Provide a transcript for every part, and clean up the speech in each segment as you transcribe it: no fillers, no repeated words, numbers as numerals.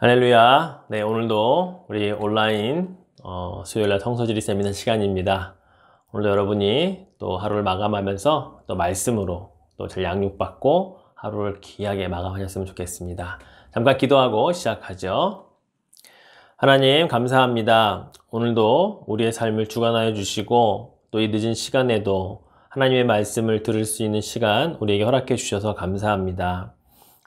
할렐루야. 네, 오늘도 우리 온라인 수요일날 성서지리 세미나 시간입니다. 오늘도 여러분이 또 하루를 마감하면서 또 말씀으로 또 잘 양육받고 하루를 귀하게 마감하셨으면 좋겠습니다. 잠깐 기도하고 시작하죠. 하나님 감사합니다. 오늘도 우리의 삶을 주관하여 주시고 또 이 늦은 시간에도 하나님의 말씀을 들을 수 있는 시간 우리에게 허락해 주셔서 감사합니다.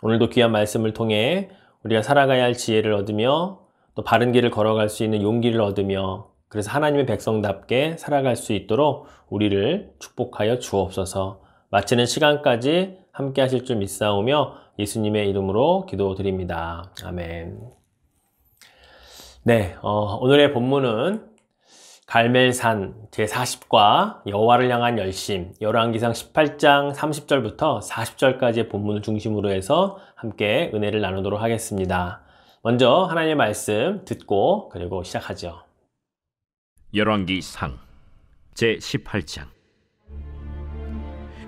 오늘도 귀한 말씀을 통해 우리가 살아가야 할 지혜를 얻으며 또 바른 길을 걸어갈 수 있는 용기를 얻으며 그래서 하나님의 백성답게 살아갈 수 있도록 우리를 축복하여 주옵소서. 마치는 시간까지 함께 하실 줄 믿사오며 예수님의 이름으로 기도드립니다. 아멘. 네, 오늘의 본문은 갈멜산 제40과 여호와를 향한 열심, 열왕기상 18장 30절부터 40절까지의 본문을 중심으로 해서 함께 은혜를 나누도록 하겠습니다. 먼저 하나님의 말씀 듣고 그리고 시작하죠. 열왕기상 제18장.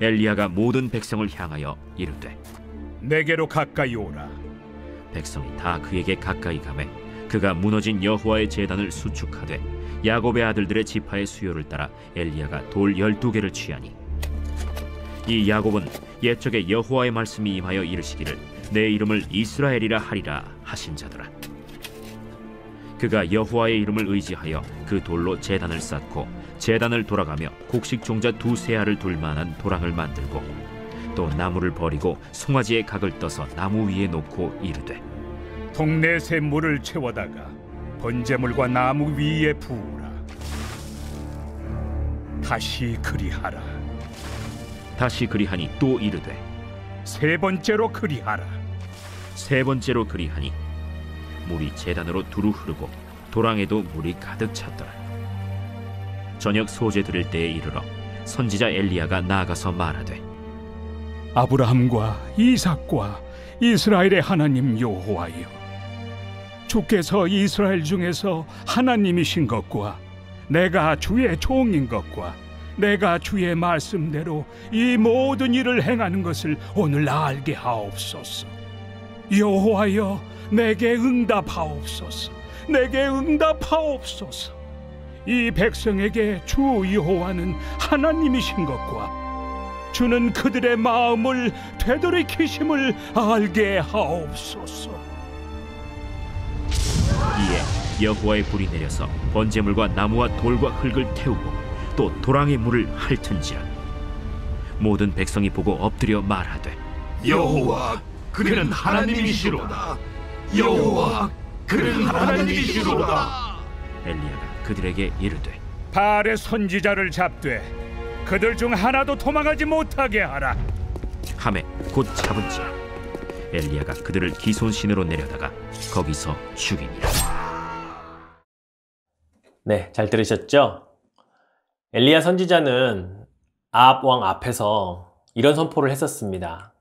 엘리야가 모든 백성을 향하여 이르되 내게로 가까이 오라. 백성이 다 그에게 가까이 가매 그가 무너진 여호와의 제단을 수축하되 야곱의 아들들의 지파의 수요를 따라 엘리야가 돌 12개를 취하니 이 야곱은 옛적에 여호와의 말씀이 임하여 이르시기를 내 이름을 이스라엘이라 하리라 하신 자더라. 그가 여호와의 이름을 의지하여 그 돌로 제단을 쌓고 제단을 돌아가며 곡식 종자 2세알을 둘 만한 도랑을 만들고 또 나무를 버리고 송아지의 각을 떠서 나무 위에 놓고 이르되 동네 샘물을 채워다가 번제물과 나무 위에 부으라. 다시 그리하라. 다시 그리하니 또 이르되 세 번째로 그리하라. 세 번째로 그리하니 물이 제단으로 두루 흐르고 도랑에도 물이 가득 찼더라. 저녁 소제 드릴 때에 이르러 선지자 엘리야가 나아가서 말하되 아브라함과 이삭과 이스라엘의 하나님 여호와여, 주께서 이스라엘 중에서 하나님이신 것과 내가 주의 종인 것과 내가 주의 말씀대로 이 모든 일을 행하는 것을 오늘 알게 하옵소서. 여호와여, 내게 응답하옵소서. 내게 응답하옵소서. 이 백성에게 주 여호와는 하나님이신 것과 주는 그들의 마음을 되돌이키심을 알게 하옵소서. 이에 여호와의 불이 내려서 번제물과 나무와 돌과 흙을 태우고 또 도랑의 물을 핥은지라. 모든 백성이 보고 엎드려 말하되 여호와, 그는 하나님이시로다. 여호와, 그는 하나님이시로다. 엘리야가 그들에게 이르되 바알의 선지자를 잡되 그들 중 하나도 도망하지 못하게 하라. 하매 곧 잡은지라. 엘리야가 그들을 기손신으로 내려다가 거기서 죽이니라. 네, 잘 들으셨죠? 엘리야 선지자는 아합 왕 앞에서 이런 선포를 했었습니다.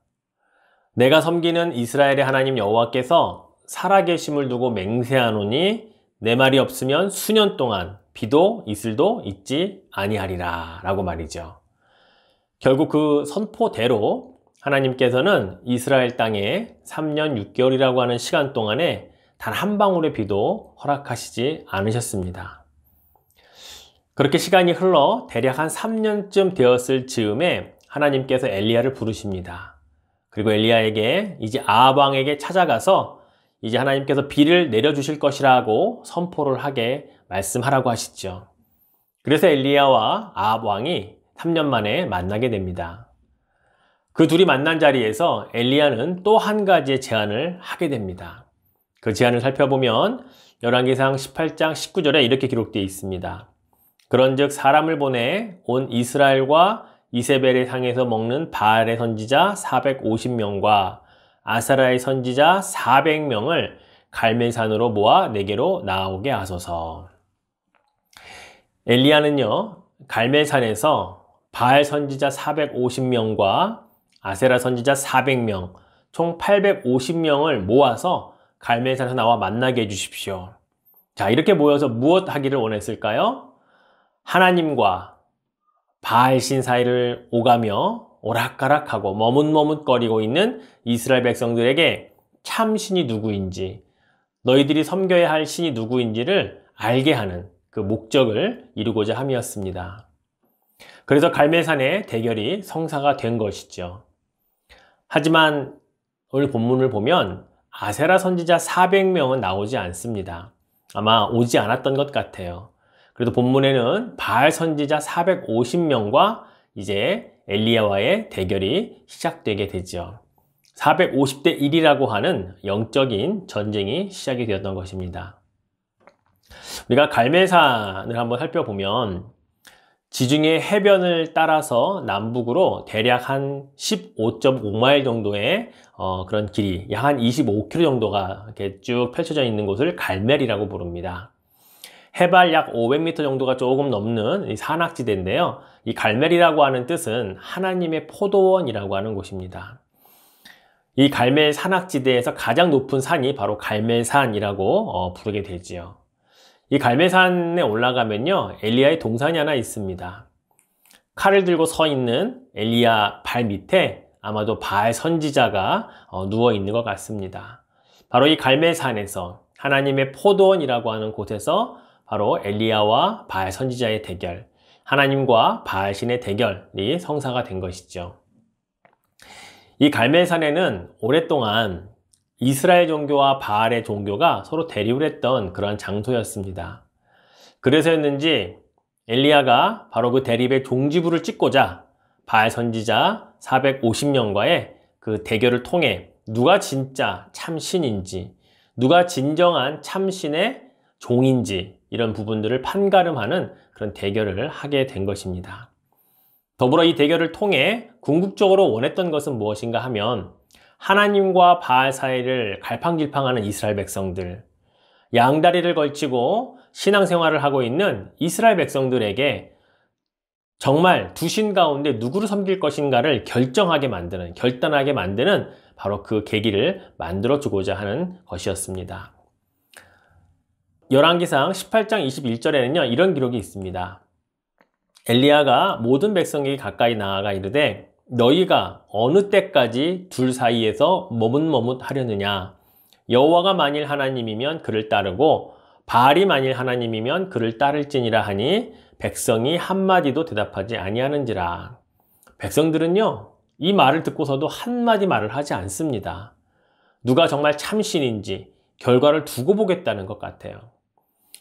내가 섬기는 이스라엘의 하나님 여호와께서 살아계심을 두고 맹세하노니 내 말이 없으면 수년 동안 비도 이슬도 있지 아니하리라 라고 말이죠. 결국 그 선포대로 하나님께서는 이스라엘 땅에 3년 6개월이라고 하는 시간 동안에 단 한 방울의 비도 허락하시지 않으셨습니다. 그렇게 시간이 흘러 대략 한 3년쯤 되었을 즈음에 하나님께서 엘리야를 부르십니다. 그리고 엘리야에게 이제 아합 왕에게 찾아가서 이제 하나님께서 비를 내려주실 것이라고 선포를 하게 말씀하라고 하시죠. 그래서 엘리야와 아합 왕이 3년 만에 만나게 됩니다. 그 둘이 만난 자리에서 엘리야는 또 한 가지의 제안을 하게 됩니다. 그 제안을 살펴보면 열왕기상 18장 19절에 이렇게 기록되어 있습니다. 그런즉 사람을 보내 온 이스라엘과 이세벨의 상에서 먹는 바알의 선지자 450명과 아사라의 선지자 400명을 갈멜산으로 모아 내게로 나오게 하소서. 엘리야는요, 갈멜산에서 바알 선지자 450명과 아세라 선지자 400명, 총 850명을 모아서 갈멜산에서 나와 만나게 해주십시오. 자, 이렇게 모여서 무엇 하기를 원했을까요? 하나님과 바알 신 사이를 오가며 오락가락하고 머뭇머뭇거리고 있는 이스라엘 백성들에게 참신이 누구인지, 너희들이 섬겨야 할 신이 누구인지를 알게 하는 그 목적을 이루고자 함이었습니다. 그래서 갈멜산의 대결이 성사가 된 것이죠. 하지만 오늘 본문을 보면 아세라 선지자 400명은 나오지 않습니다. 아마 오지 않았던 것 같아요. 그래도 본문에는 바알 선지자 450명과 이제 엘리야와의 대결이 시작되게 되죠. 450대 1이라고 하는 영적인 전쟁이 시작이 되었던 것입니다. 우리가 갈멜산을 한번 살펴보면 지중해 해변을 따라서 남북으로 대략 한 15.5마일 정도의 그런 길이, 약 한 25km 정도가 이렇게 쭉 펼쳐져 있는 곳을 갈멜이라고 부릅니다. 해발 약 500m 정도가 조금 넘는 이 산악지대인데요. 이 갈멜이라고 하는 뜻은 하나님의 포도원이라고 하는 곳입니다. 이 갈멜 산악지대에서 가장 높은 산이 바로 갈멜산이라고 부르게 되지요. 이 갈멜산에 올라가면요, 엘리야의 동산이 하나 있습니다. 칼을 들고 서 있는 엘리야 발 밑에 아마도 바알 선지자가 누워 있는 것 같습니다. 바로 이 갈멜산에서 하나님의 포도원이라고 하는 곳에서 바로 엘리야와 바알 선지자의 대결, 하나님과 바알 신의 대결이 성사가 된 것이죠. 이 갈멜산에는 오랫동안 이스라엘 종교와 바알의 종교가 서로 대립을 했던 그러한 장소였습니다. 그래서였는지 엘리야가 바로 그 대립의 종지부를 찍고자 바알 선지자 450명과의 그 대결을 통해 누가 진짜 참신인지, 누가 진정한 참신의 종인지, 이런 부분들을 판가름하는 그런 대결을 하게 된 것입니다. 더불어 이 대결을 통해 궁극적으로 원했던 것은 무엇인가 하면 하나님과 바알 사이를 갈팡질팡하는 이스라엘 백성들, 양다리를 걸치고 신앙생활을 하고 있는 이스라엘 백성들에게 정말 두 신 가운데 누구를 섬길 것인가를 결정하게 만드는, 결단하게 만드는 바로 그 계기를 만들어 주고자 하는 것이었습니다. 열왕기상 18장 21절에는요, 이런 기록이 있습니다. 엘리야가 모든 백성에게 가까이 나아가 이르되 너희가 어느 때까지 둘 사이에서 머뭇머뭇하려느냐? 여호와가 만일 하나님이면 그를 따르고 바알이 만일 하나님이면 그를 따를지니라 하니 백성이 한마디도 대답하지 아니하는지라. 백성들은요, 이 말을 듣고서도 한마디 말을 하지 않습니다. 누가 정말 참신인지 결과를 두고 보겠다는 것 같아요.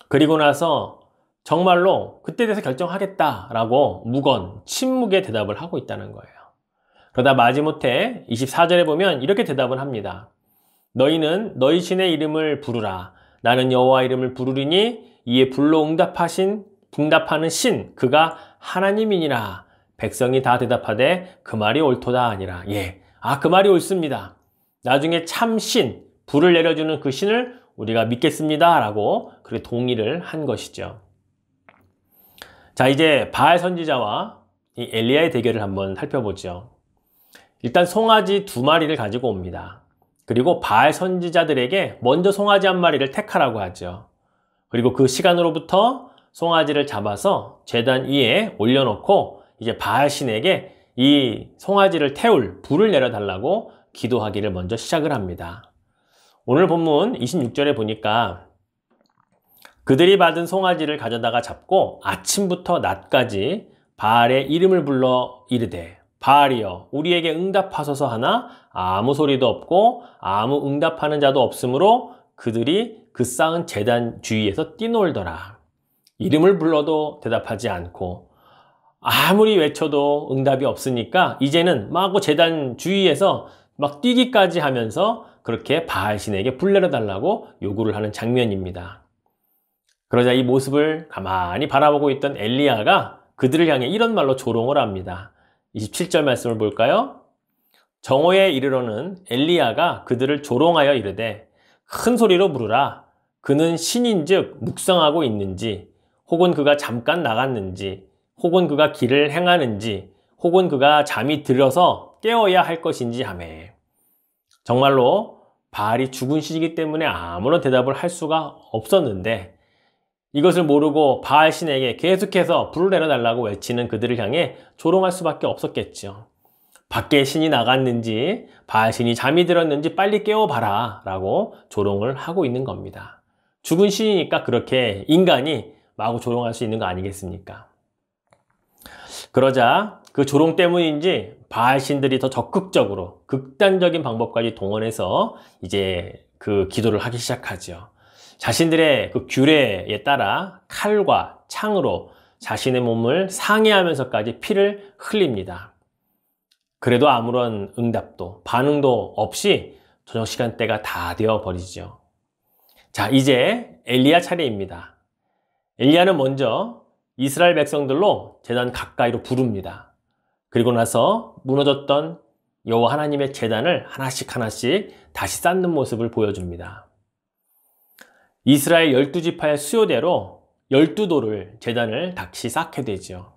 그리고 나서 정말로 그때 돼서 결정하겠다라고 무건, 침묵의 대답을 하고 있다는 거예요. 그러다 마지못해 24절에 보면 이렇게 대답을 합니다. 너희는 너희 신의 이름을 부르라. 나는 여호와 이름을 부르리니 이에 불로 응답하는 신, 그가 하나님이니라. 백성이 다 대답하되 그 말이 옳도다 아니라. 그 말이 옳습니다. 나중에 참 신, 불을 내려주는 그 신을 우리가 믿겠습니다 라고 그렇게 동의를 한 것이죠. 자, 이제 바알 선지자와 이 엘리야의 대결을 한번 살펴보죠. 일단 송아지 2마리를 가지고 옵니다. 그리고 바알 선지자들에게 먼저 송아지 1마리를 택하라고 하죠. 그리고 그 시간으로부터 송아지를 잡아서 제단 위에 올려놓고 이제 바알 신에게 이 송아지를 태울 불을 내려달라고 기도하기를 먼저 시작을 합니다. 오늘 본문 26절에 보니까 그들이 받은 송아지를 가져다가 잡고 아침부터 낮까지 바알의 이름을 불러 이르되 바알이여 우리에게 응답하소서 하나 아무 소리도 없고 아무 응답하는 자도 없으므로 그들이 그 쌓은 제단 주위에서 뛰놀더라. 이름을 불러도 대답하지 않고 아무리 외쳐도 응답이 없으니까 이제는 마구 제단 주위에서 막 뛰기까지 하면서 그렇게 바알 신에게 불 내려달라고 요구를 하는 장면입니다. 그러자 이 모습을 가만히 바라보고 있던 엘리야가 그들을 향해 이런 말로 조롱을 합니다. 27절 말씀을 볼까요? 정오에 이르러는 엘리야가 그들을 조롱하여 이르되 큰 소리로 부르라. 그는 신인즉 묵상하고 있는지 혹은 그가 잠깐 나갔는지 혹은 그가 길을 행하는지 혹은 그가 잠이 들어서 깨어야 할 것인지 하매. 정말로 바알이 죽은 신이기 때문에 아무런 대답을 할 수가 없었는데 이것을 모르고 바알 신에게 계속해서 불을 내려달라고 외치는 그들을 향해 조롱할 수밖에 없었겠죠. 밖에 신이 나갔는지 바알 신이 잠이 들었는지 빨리 깨워봐라 라고 조롱을 하고 있는 겁니다. 죽은 신이니까 그렇게 인간이 마구 조롱할 수 있는 거 아니겠습니까? 그러자 그 조롱 때문인지 바알 신들이 더 적극적으로 극단적인 방법까지 동원해서 이제 그 기도를 하기 시작하죠. 자신들의 그 규례에 따라 칼과 창으로 자신의 몸을 상해하면서까지 피를 흘립니다. 그래도 아무런 응답도 반응도 없이 저녁 시간대가 다 되어 버리죠. 자, 이제 엘리야 차례입니다. 엘리야는 먼저 이스라엘 백성들로 제단 가까이로 부릅니다. 그리고 나서 무너졌던 여호와 하나님의 제단을 하나씩 다시 쌓는 모습을 보여줍니다. 이스라엘 12지파의 수요대로 12돌을 제단을 다시 쌓게 되죠.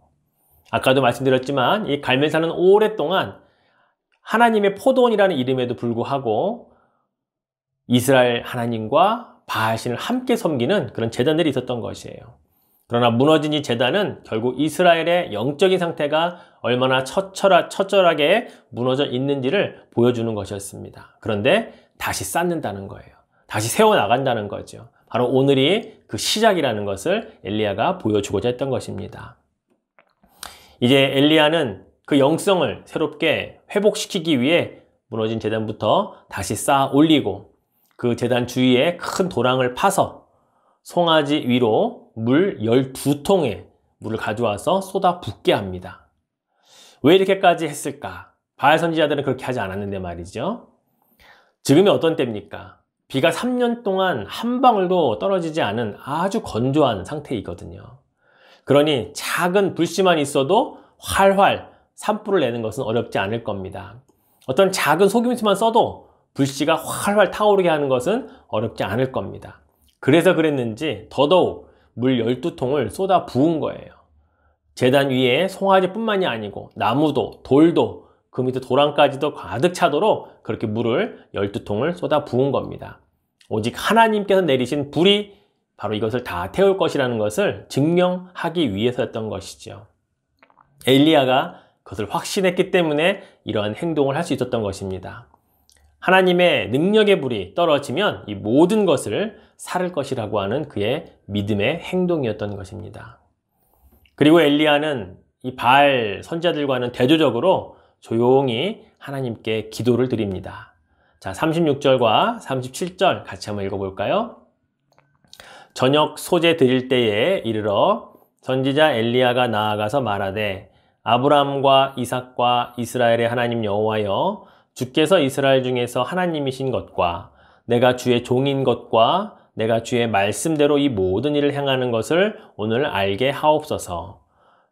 아까도 말씀드렸지만 이 갈멜산은 오랫동안 하나님의 포도원이라는 이름에도 불구하고 이스라엘 하나님과 바알신을 함께 섬기는 그런 제단들이 있었던 것이에요. 그러나 무너진 이 제단은 결국 이스라엘의 영적인 상태가 얼마나 처절하게 무너져 있는지를 보여주는 것이었습니다. 그런데 다시 쌓는다는 거예요. 다시 세워나간다는 거죠. 바로 오늘이 그 시작이라는 것을 엘리야가 보여주고자 했던 것입니다. 이제 엘리야는 그 영성을 새롭게 회복시키기 위해 무너진 제단부터 다시 쌓아 올리고 그 제단 주위에 큰 도랑을 파서 송아지 위로 물 12통의 물을 가져와서 쏟아 붓게 합니다. 왜 이렇게까지 했을까? 바알 선지자들은 그렇게 하지 않았는데 말이죠. 지금이 어떤 때입니까? 비가 3년 동안 한 방울도 떨어지지 않은 아주 건조한 상태이거든요. 그러니 작은 불씨만 있어도 활활 산불을 내는 것은 어렵지 않을 겁니다. 어떤 작은 소금수만 써도 불씨가 활활 타오르게 하는 것은 어렵지 않을 겁니다. 그래서 그랬는지 더더욱 물 12통을 쏟아 부은 거예요. 제단 위에 송아지뿐만이 아니고 나무도 돌도 그 밑에 도랑까지도 가득 차도록 그렇게 물을 12통을 쏟아 부은 겁니다. 오직 하나님께서 내리신 불이 바로 이것을 다 태울 것이라는 것을 증명하기 위해서였던 것이죠. 엘리야가 그것을 확신했기 때문에 이러한 행동을 할 수 있었던 것입니다. 하나님의 능력의 불이 떨어지면 이 모든 것을 살을 것이라고 하는 그의 믿음의 행동이었던 것입니다. 그리고 엘리야는 이 바알 선지자들과는 대조적으로 조용히 하나님께 기도를 드립니다. 자, 36절과 37절 같이 한번 읽어볼까요? 저녁 소제 드릴 때에 이르러 선지자 엘리야가 나아가서 말하되 아브라함과 이삭과 이스라엘의 하나님 여호와여 주께서 이스라엘 중에서 하나님이신 것과 내가 주의 종인 것과 내가 주의 말씀대로 이 모든 일을 행하는 것을 오늘 알게 하옵소서.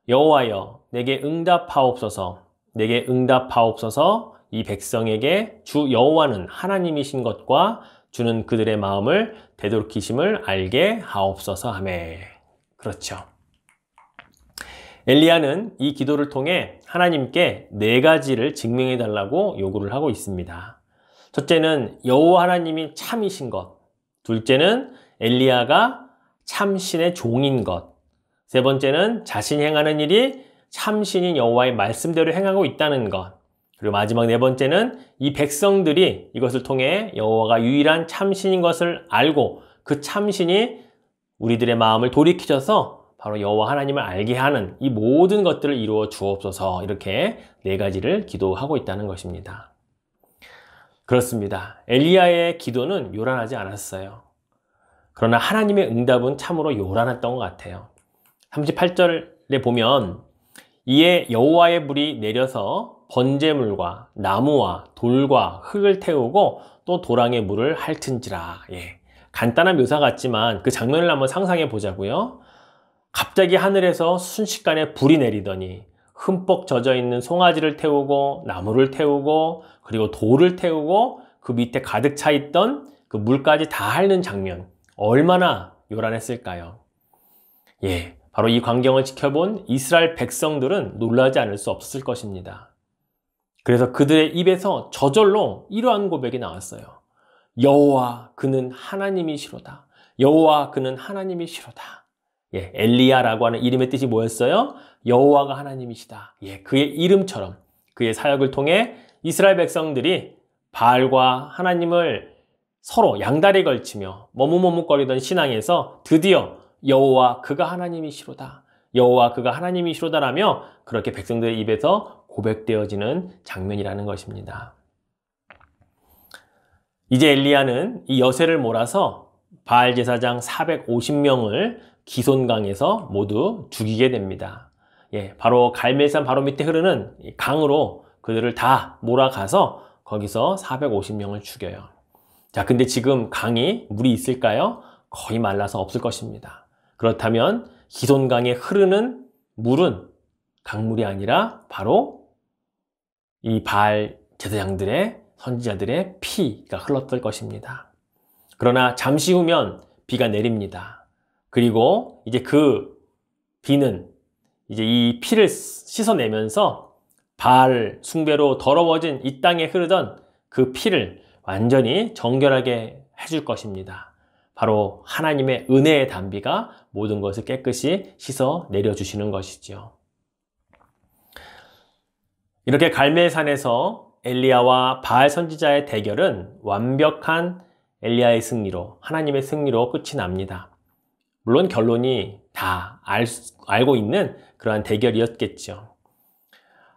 여호와여 내게 응답하옵소서. 내게 응답하옵소서. 이 백성에게 주 여호와는 하나님이신 것과 주는 그들의 마음을 되돌이키심을 알게 하옵소서 하매. 그렇죠. 엘리야는 이 기도를 통해 하나님께 4가지를 증명해 달라고 요구를 하고 있습니다. 첫째는 여호와 하나님이 참이신 것, 둘째는 엘리야가 참신의 종인 것, 세 번째는 자신이 행하는 일이 참신인 여호와의 말씀대로 행하고 있다는 것, 그리고 마지막 4번째는 이 백성들이 이것을 통해 여호와가 유일한 참신인 것을 알고 그 참신이 우리들의 마음을 돌이키셔서 바로 여호와 하나님을 알게 하는 이 모든 것들을 이루어 주옵소서. 이렇게 4가지를 기도하고 있다는 것입니다. 그렇습니다. 엘리야의 기도는 요란하지 않았어요. 그러나 하나님의 응답은 참으로 요란했던 것 같아요. 38절에 보면 이에 여호와의 불이 내려서 번제물과 나무와 돌과 흙을 태우고 또 도랑의 물을 핥은지라. 간단한 묘사 같지만 그 장면을 한번 상상해 보자고요. 갑자기 하늘에서 순식간에 불이 내리더니 흠뻑 젖어있는 송아지를 태우고 나무를 태우고 그리고 돌을 태우고 그 밑에 가득 차 있던 그 물까지 다 핥는 장면, 얼마나 요란했을까요? 바로 이 광경을 지켜본 이스라엘 백성들은 놀라지 않을 수 없을 것입니다. 그래서 그들의 입에서 저절로 이러한 고백이 나왔어요. 여호와 그는 하나님이시로다. 여호와 그는 하나님이시로다. 엘리야라고 하는 이름의 뜻이 뭐였어요? 여호와가 하나님이시다. 그의 이름처럼 그의 사역을 통해 이스라엘 백성들이 바알과 하나님을 서로 양다리에 걸치며 머뭇머뭇거리던 신앙에서 드디어 여호와 그가 하나님이시로다, 여호와 그가 하나님이시로다라며 그렇게 백성들의 입에서 고백되어지는 장면이라는 것입니다. 이제 엘리야는 이 여세를 몰아서 바알 제사장 450명을 기손강에서 모두 죽이게 됩니다. 바로 갈멜산 바로 밑에 흐르는 강으로 그들을 다 몰아가서 거기서 450명을 죽여요. 자, 근데 지금 강이 물이 있을까요? 거의 말라서 없을 것입니다. 그렇다면 기손강에 흐르는 물은 강물이 아니라 바로 이 바알 제사장들의, 선지자들의 피가 흘렀을 것입니다. 그러나 잠시 후면 비가 내립니다. 그리고 이제 그 비는 이제 이 피를 씻어내면서 바알 숭배로 더러워진 이 땅에 흐르던 그 피를 완전히 정결하게 해줄 것입니다. 바로 하나님의 은혜의 단비가 모든 것을 깨끗이 씻어 내려주시는 것이지요. 이렇게 갈멜산에서 엘리야와 바알 선지자의 대결은 완벽한 엘리야의 승리로, 하나님의 승리로 끝이 납니다. 물론 결론이 다 알고 있는 그러한 대결이었겠죠.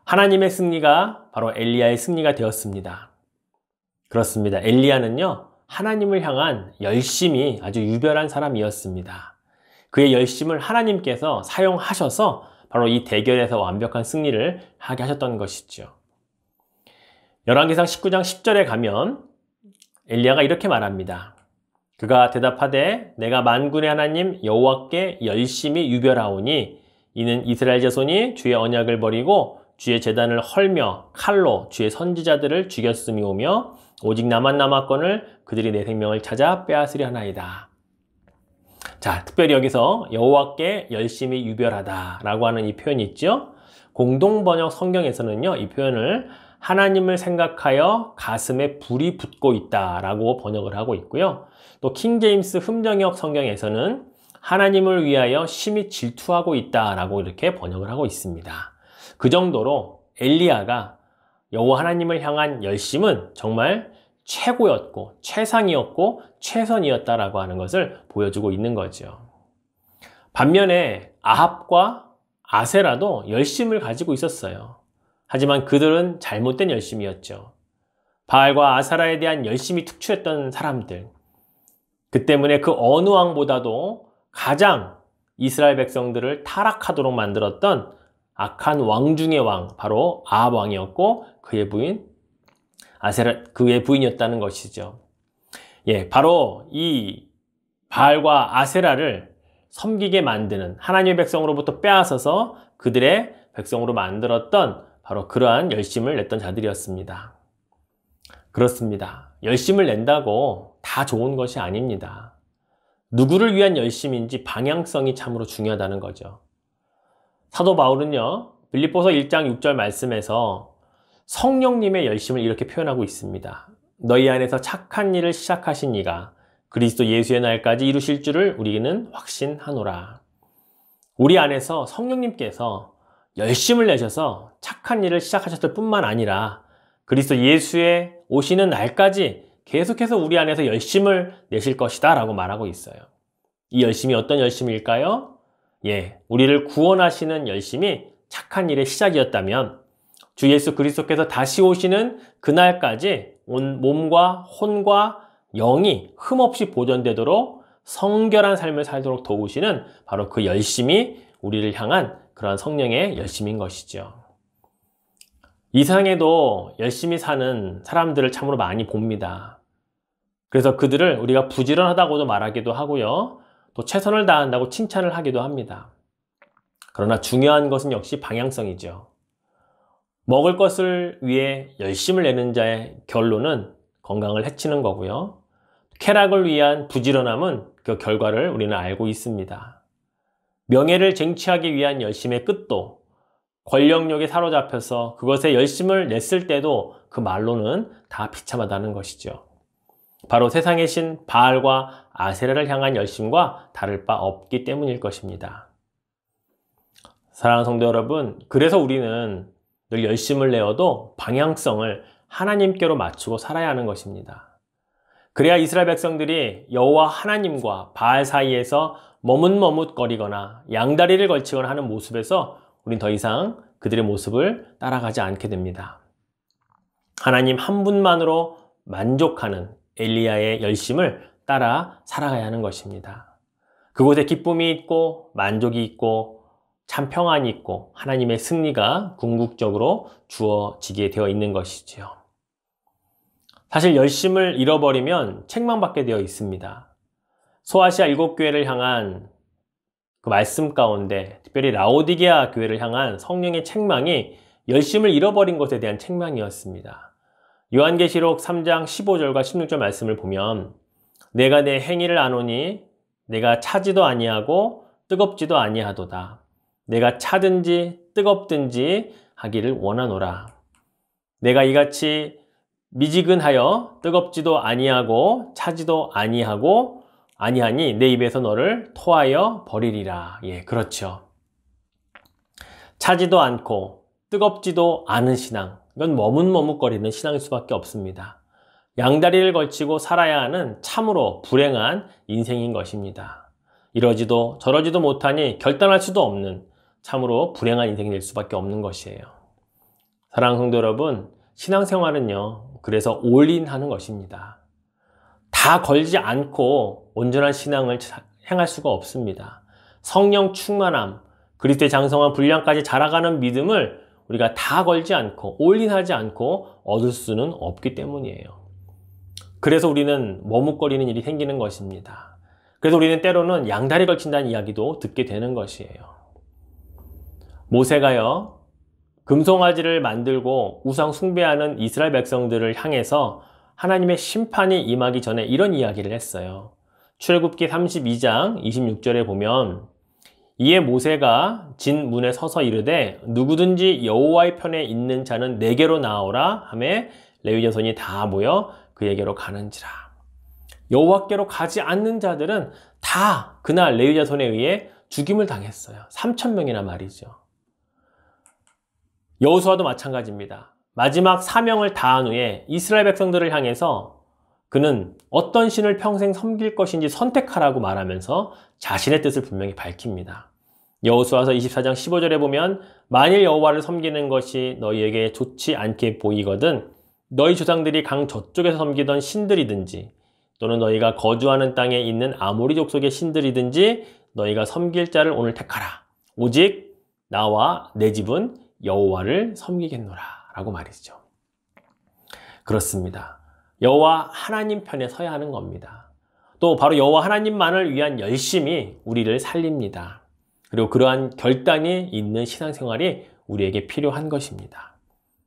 하나님의 승리가 바로 엘리야의 승리가 되었습니다. 그렇습니다. 엘리야는요, 하나님을 향한 열심이 아주 유별한 사람이었습니다. 그의 열심을 하나님께서 사용하셔서 바로 이 대결에서 완벽한 승리를 하게 하셨던 것이죠. 열왕기상 19장 10절에 가면 엘리야가 이렇게 말합니다. 그가 대답하되 내가 만군의 하나님 여호와께 열심히 유별하오니 이는 이스라엘 자손이 주의 언약을 버리고 주의 제단을 헐며 칼로 주의 선지자들을 죽였음이오며 오직 나만 남았건을 그들이 내 생명을 찾아 빼앗으려 하나이다. 자, 특별히 여기서 여호와께 열심히 유별하다 라고 하는 이 표현이 있죠. 공동번역 성경에서는요, 이 표현을 하나님을 생각하여 가슴에 불이 붙고 있다 라고 번역을 하고 있고요. 또 킹제임스 흠정역 성경에서는 하나님을 위하여 심히 질투하고 있다 라고 이렇게 번역을 하고 있습니다. 그 정도로 엘리야가 여호와 하나님을 향한 열심은 정말 최고였고 최상이었고 최선이었다라고 하는 것을 보여주고 있는 거죠. 반면에 아합과 아세라도 열심을 가지고 있었어요. 하지만 그들은 잘못된 열심이었죠. 바알과 아사라에 대한 열심이 특출했던 사람들. 그 때문에 그 어느 왕보다도 가장 이스라엘 백성들을 타락하도록 만들었던 악한 왕 중의 왕, 바로 아합 왕이었고 그의 부인 아세라, 그의 부인이었다는 것이죠. 바로 이 바알과 아세라를 섬기게 만드는, 하나님의 백성으로부터 빼앗아서 그들의 백성으로 만들었던 바로 그러한 열심을 냈던 자들이었습니다. 그렇습니다. 열심을 낸다고 다 좋은 것이 아닙니다. 누구를 위한 열심인지 방향성이 참으로 중요하다는 거죠. 사도 바울은요, 빌립보서 1장 6절 말씀에서 성령님의 열심을 이렇게 표현하고 있습니다. 너희 안에서 착한 일을 시작하신 이가 그리스도 예수의 날까지 이루실 줄을 우리는 확신하노라. 우리 안에서 성령님께서 열심을 내셔서 착한 일을 시작하셨을 뿐만 아니라 그리스도 예수의 오시는 날까지 계속해서 우리 안에서 열심을 내실 것이다 라고 말하고 있어요. 이 열심이 어떤 열심일까요? 우리를 구원하시는 열심이 착한 일의 시작이었다면 주 예수 그리스도께서 다시 오시는 그날까지 온 몸과 혼과 영이 흠없이 보존되도록 성결한 삶을 살도록 도우시는 바로 그 열심이 우리를 향한 그런 성령의 열심인 것이죠. 이 세상에도 열심히 사는 사람들을 참으로 많이 봅니다. 그래서 그들을 우리가 부지런하다고도 말하기도 하고요. 또 최선을 다한다고 칭찬을 하기도 합니다. 그러나 중요한 것은 역시 방향성이죠. 먹을 것을 위해 열심을 내는 자의 결론은 건강을 해치는 거고요. 쾌락을 위한 부지런함은 그 결과를 우리는 알고 있습니다. 명예를 쟁취하기 위한 열심의 끝도 권력욕에 사로잡혀서 그것에 열심을 냈을 때도 그 말로는 다 비참하다는 것이죠. 바로 세상의 신 바알과 아세라를 향한 열심과 다를 바 없기 때문일 것입니다. 사랑하는 성도 여러분, 그래서 우리는 늘 열심을 내어도 방향성을 하나님께로 맞추고 살아야 하는 것입니다. 그래야 이스라엘 백성들이 여호와 하나님과 바알 사이에서 머뭇머뭇거리거나 양다리를 걸치거나 하는 모습에서 우린 더 이상 그들의 모습을 따라가지 않게 됩니다. 하나님 한 분만으로 만족하는 엘리야의 열심을 따라 살아가야 하는 것입니다. 그곳에 기쁨이 있고 만족이 있고 참 평안이 있고 하나님의 승리가 궁극적으로 주어지게 되어 있는 것이지요. 사실 열심을 잃어버리면 책망받게 되어 있습니다. 소아시아 7교회를 향한 그 말씀 가운데 특별히 라오디게아 교회를 향한 성령의 책망이 열심을 잃어버린 것에 대한 책망이었습니다. 요한계시록 3장 15절과 16절 말씀을 보면 내가 내 행위를 아노니 내가 차지도 아니하고 뜨겁지도 아니하도다. 내가 차든지 뜨겁든지 하기를 원하노라. 내가 이같이 미지근하여 뜨겁지도 아니하고 차지도 아니하니 내 입에서 너를 토하여 버리리라. 예, 그렇죠. 차지도 않고 뜨겁지도 않은 신앙, 이건 머뭇머뭇거리는 신앙일 수밖에 없습니다. 양다리를 걸치고 살아야 하는 참으로 불행한 인생인 것입니다. 이러지도 저러지도 못하니 결단할 수도 없는 참으로 불행한 인생이 될 수밖에 없는 것이에요. 사랑하는 성도 여러분, 신앙생활은요, 그래서 올인하는 것입니다. 다 걸지 않고 온전한 신앙을 행할 수가 없습니다. 성령 충만함, 그리스도의 장성한 분량까지 자라가는 믿음을 우리가 다 걸지 않고 올인하지 않고 얻을 수는 없기 때문이에요. 그래서 우리는 머뭇거리는 일이 생기는 것입니다. 그래서 우리는 때로는 양다리 걸친다는 이야기도 듣게 되는 것이에요. 모세가요, 금송아지를 만들고 우상 숭배하는 이스라엘 백성들을 향해서 하나님의 심판이 임하기 전에 이런 이야기를 했어요. 출애굽기 32장 26절에 보면 이에 모세가 진 문에 서서 이르되 누구든지 여호와의 편에 있는 자는 내게로 나오라 하매 레위 자손이 다 모여 그에게로 가는지라. 여호와께로 가지 않는 자들은 다 그날 레위 자손에 의해 죽임을 당했어요. 3,000명이나 말이죠. 여호수아도 마찬가지입니다. 마지막 사명을 다한 후에 이스라엘 백성들을 향해서 그는 어떤 신을 평생 섬길 것인지 선택하라고 말하면서 자신의 뜻을 분명히 밝힙니다. 여호수아서 24장 15절에 보면 만일 여호와를 섬기는 것이 너희에게 좋지 않게 보이거든 너희 조상들이 강 저쪽에서 섬기던 신들이든지 또는 너희가 거주하는 땅에 있는 아모리 족속의 신들이든지 너희가 섬길 자를 오늘 택하라. 오직 나와 내 집은 여호와를 섬기겠노라 라고 말이죠. 그렇습니다. 여호와 하나님 편에 서야 하는 겁니다. 또 바로 여호와 하나님만을 위한 열심이 우리를 살립니다. 그리고 그러한 결단이 있는 신앙생활이 우리에게 필요한 것입니다.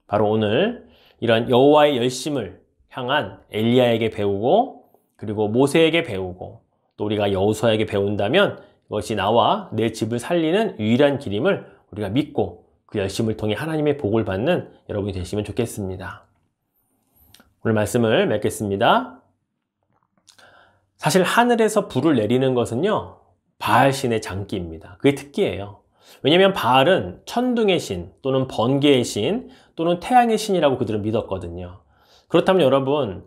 바로 오늘 이러한 여호와의 열심을 향한 엘리야에게 배우고 그리고 모세에게 배우고 또 우리가 여호수아에게 배운다면 이것이 나와 내 집을 살리는 유일한 길임을 우리가 믿고 그 열심을 통해 하나님의 복을 받는 여러분이 되시면 좋겠습니다. 오늘 말씀을 맺겠습니다. 사실 하늘에서 불을 내리는 것은요, 바알신의 장기입니다. 그게 특기예요. 왜냐하면 바알은 천둥의 신 또는 번개의 신 또는 태양의 신이라고 그들은 믿었거든요. 그렇다면 여러분,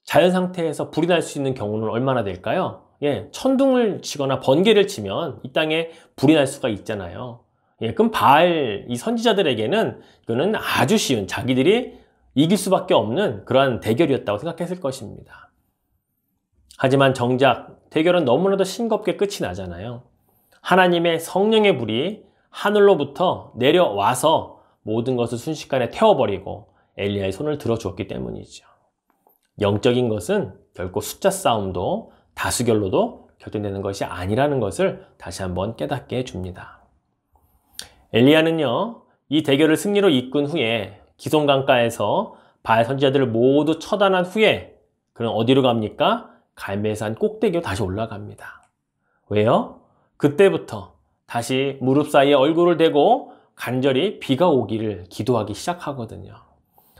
자연 상태에서 불이 날 수 있는 경우는 얼마나 될까요? 예, 천둥을 치거나 번개를 치면 이 땅에 불이 날 수가 있잖아요. 예, 그럼 바알 이 선지자들에게는 이거는 아주 쉬운 자기들이 이길 수밖에 없는 그러한 대결이었다고 생각했을 것입니다. 하지만 정작 대결은 너무나도 싱겁게 끝이 나잖아요. 하나님의 성령의 불이 하늘로부터 내려와서 모든 것을 순식간에 태워버리고 엘리야의 손을 들어주었기 때문이죠. 영적인 것은 결코 숫자 싸움도 다수결로도 결정되는 것이 아니라는 것을 다시 한번 깨닫게 해줍니다. 엘리야는요, 이 대결을 승리로 이끈 후에 기손 강가에서 바알 선지자들을 모두 처단한 후에 그는 어디로 갑니까? 갈멜산 꼭대기로 다시 올라갑니다. 왜요? 그때부터 다시 무릎 사이에 얼굴을 대고 간절히 비가 오기를 기도하기 시작하거든요.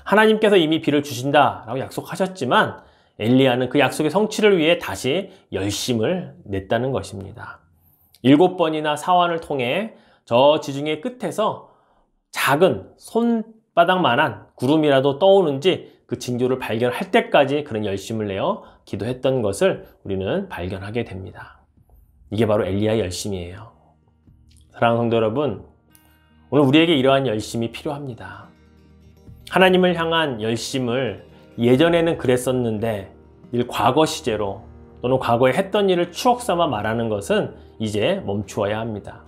하나님께서 이미 비를 주신다라고 약속하셨지만 엘리야는 그 약속의 성취를 위해 다시 열심을 냈다는 것입니다. 7번이나 사환을 통해 저 지중해 끝에서 작은 손바닥만한 구름이라도 떠오는지 그 징조를 발견할 때까지 그런 열심을 내어 기도했던 것을 우리는 발견하게 됩니다. 이게 바로 엘리야의 열심이에요. 사랑하는 성도 여러분, 오늘 우리에게 이러한 열심이 필요합니다. 하나님을 향한 열심을 예전에는 그랬었는데 과거 시제로 또는 과거에 했던 일을 추억 삼아 말하는 것은 이제 멈추어야 합니다.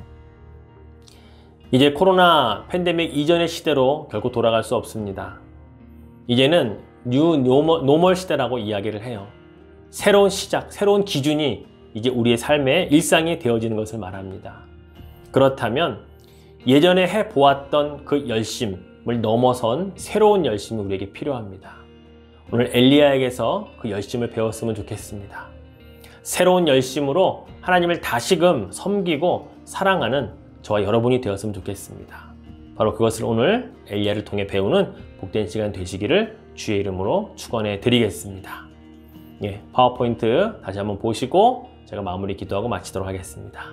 이제 코로나 팬데믹 이전의 시대로 결코 돌아갈 수 없습니다. 이제는 뉴 노멀 시대라고 이야기를 해요. 새로운 시작, 새로운 기준이 이제 우리의 삶의 일상이 되어지는 것을 말합니다. 그렇다면 예전에 해보았던 그 열심을 넘어선 새로운 열심이 우리에게 필요합니다. 오늘 엘리야에게서 그 열심을 배웠으면 좋겠습니다. 새로운 열심으로 하나님을 다시금 섬기고 사랑하는 저와 여러분이 되었으면 좋겠습니다. 바로 그것을 오늘 엘리야를 통해 배우는 복된 시간 되시기를 주의 이름으로 축원해 드리겠습니다. 예, 파워포인트 다시 한번 보시고 제가 마무리 기도하고 마치도록 하겠습니다.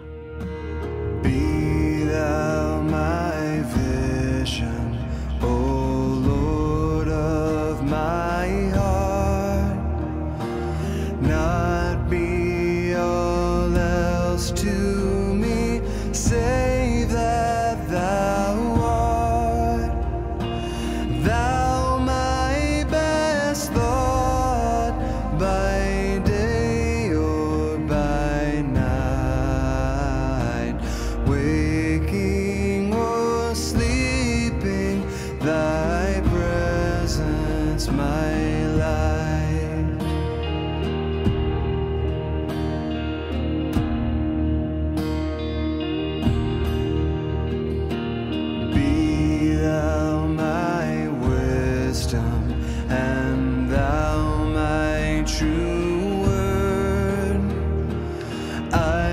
Be thou my vision, O Lord of my heart, not be all else to me, save that thou art, thou my best thought, by day or by night, waking or sleeping, thy presence my light. Be thou my wisdom, and thou my true word. I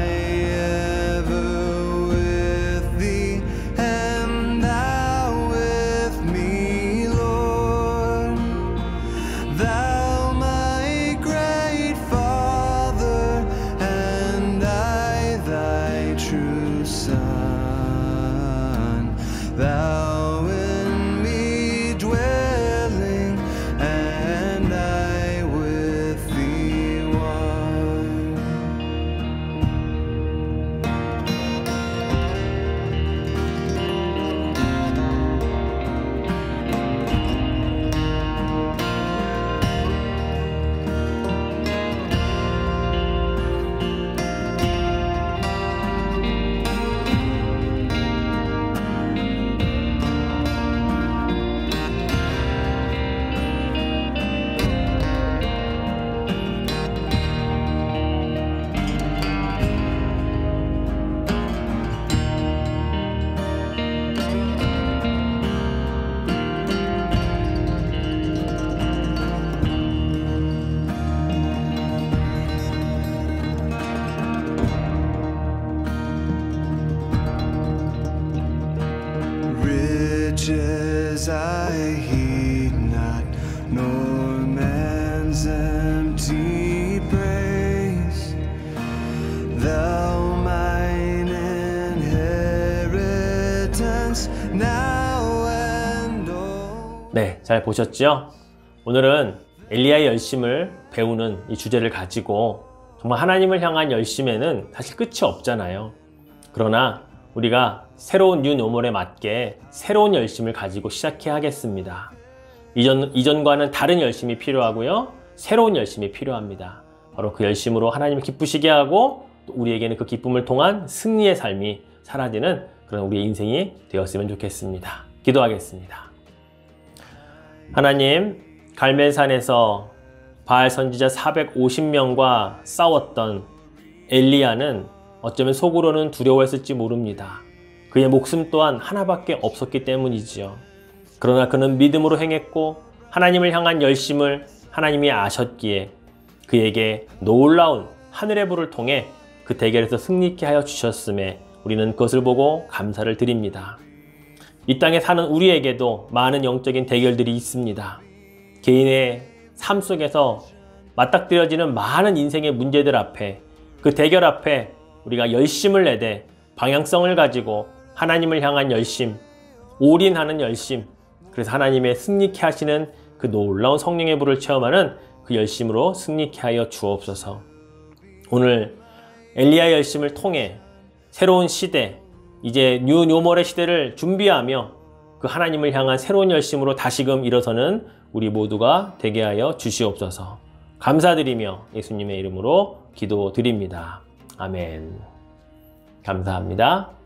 ever with thee, and thou with me, Lord. Thou my great Father, and I thy true Son. Thou in me dwelling, and I with thee one. Riches I heed not, nor man's empty praise. Thou mine inheritance, now and always. 네, 잘 보셨죠? 오늘은 엘리야의 열심을 배우는 이 주제를 가지고 정말 하나님을 향한 열심에는 사실 끝이 없잖아요. 그러나 우리가 새로운 뉴 노멀에 맞게 새로운 열심을 가지고 시작해야 하겠습니다. 이전과는 다른 열심이 필요하고요. 새로운 열심이 필요합니다. 바로 그 열심으로 하나님을 기쁘시게 하고 또 우리에게는 그 기쁨을 통한 승리의 삶이 사라지는 그런 우리의 인생이 되었으면 좋겠습니다. 기도하겠습니다. 하나님, 갈멜산에서 바알 선지자 450명과 싸웠던 엘리야는 어쩌면 속으로는 두려워했을지 모릅니다. 그의 목숨 또한 하나밖에 없었기 때문이지요. 그러나 그는 믿음으로 행했고 하나님을 향한 열심을 하나님이 아셨기에 그에게 놀라운 하늘의 불을 통해 그 대결에서 승리케 하여 주셨음에 우리는 그것을 보고 감사를 드립니다. 이 땅에 사는 우리에게도 많은 영적인 대결들이 있습니다. 개인의 삶 속에서 맞닥뜨려지는 많은 인생의 문제들 앞에, 그 대결 앞에 우리가 열심을 내되 방향성을 가지고 하나님을 향한 열심, 올인하는 열심, 그래서 하나님의 승리케 하시는 그 놀라운 성령의 불을 체험하는 그 열심으로 승리케 하여 주옵소서. 오늘 엘리야의 열심을 통해 새로운 시대, 이제 뉴 노멀의 시대를 준비하며 그 하나님을 향한 새로운 열심으로 다시금 일어서는 우리 모두가 되게 하여 주시옵소서. 감사드리며 예수님의 이름으로 기도드립니다. 아멘. 감사합니다.